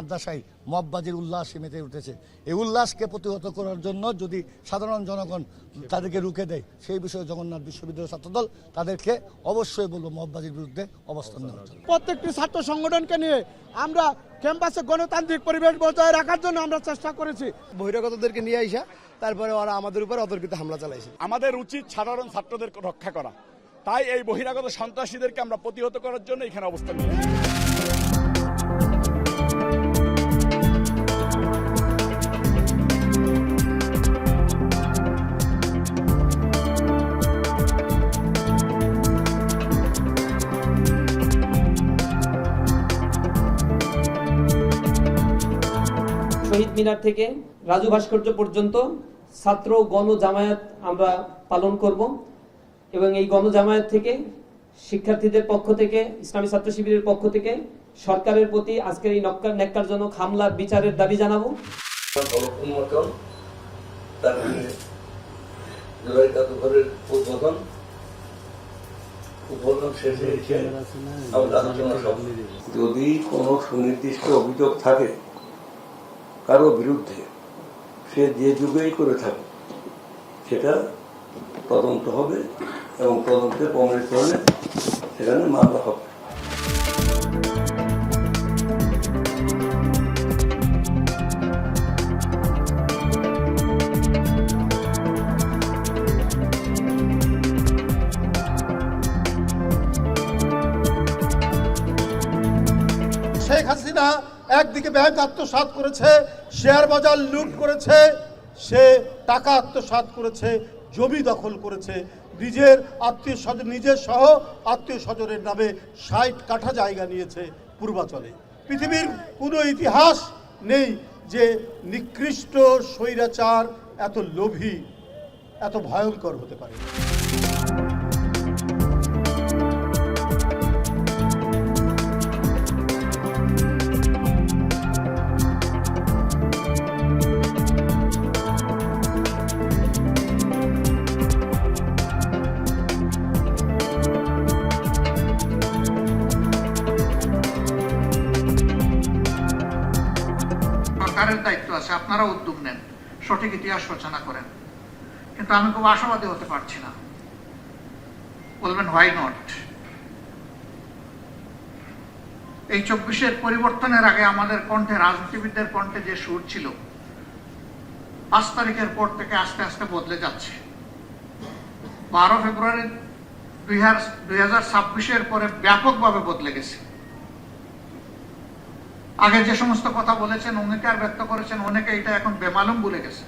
মাদ্রাসায় মববাজির উল্লাসে মেতে উঠেছে। এই উল্লাসকে প্রতিহত করার জন্য যদি সাধারণ জনগণ তাদেরকে রুখে দেয়, সেই বিষয়ে জগন্নাথ বিশ্ববিদ্যালয় ছাত্রদল তাদেরকে অবশ্যই বলবো মববাজির বিরুদ্ধে অবস্থান নেওয়ার জন্য। প্রত্যেকটি ছাত্র সংগঠনকে নিয়ে আমরা ক্যাম্পাসে গণতান্ত্রিক পরিবেশ বজায় রাখার জন্য আমরা চেষ্টা করেছি। বহিরাগতদেরকে নিয়ে আইসা তারপরে ওরা আমাদের উপর অতর্কিত হামলা চালাইছে। আমাদের উচিত সাধারণ ছাত্রদের রক্ষা করা, তাই এই বহিরাগত সন্ত্রাসীদেরকে আমরা প্রতিহত করার জন্য এখানে অবস্থান নিয়েছি। শহীদ মিনার থেকে রাজু ভাস্কর্য পর্যন্ত ছাত্র গণ জামায়াত আমরা পালন করব এবং এই গণ জামায়াত থেকে শিক্ষার্থীদের পক্ষ থেকে, ইসলামী ছাত্র শিবিরের পক্ষ থেকে সরকারের প্রতি আজকের এই ন্যাক্কারজনক হামলার বিচারের দাবি জানাবো। যদি কোনো সুনির্দিষ্ট অভিযোগ থাকে কারো বিরুদ্ধে, সে যে যুগেই করে থাকে, সেটা তদন্ত হবে এবং তদন্তে প্রমাণিত হলে সেখানে মামলা হবে। শেখ হাসিনা একদিকে ব্যাংক আত্মসাৎ করেছে, শেয়ার বাজার লুট করেছে, সে টাকা আত্মসাৎ করেছে, জমি দখল করেছে, নিজের আত্মীয় স্বজন, নিজের সহ আত্মীয় স্বজনের নামে ৬০ কাঠা জায়গা নিয়েছে পূর্বাচলে। পৃথিবীর কোনো ইতিহাস নেই যে নিকৃষ্ট স্বৈরাচার এত লোভী, এত ভয়ঙ্কর হতে পারে। সরকারের দায়িত্ব আছে, আপনারা উদ্যোগ নেন, সঠিক ইতিহাস রচনা করেন, কিন্তু আমি খুব আশাবাদী হতে পারছি না। বলবেন হোয়াই নট? এই ২৪-এর পরিবর্তনের আগে আমাদের কণ্ঠে, রাজনীতিবিদদের কণ্ঠে যে সুর ছিল, ৫ তারিখের পর থেকে আস্তে আস্তে বদলে যাচ্ছে। ১২ ফেব্রুয়ারি ২০২৬-এর পরে ব্যাপকভাবে বদলে গেছে। আগে যে সমস্ত কথা বলেছেন, অঙ্গীকার ব্যক্ত করেছেন, অনেকে এটা এখন বেমালুম ভুলে গেছে।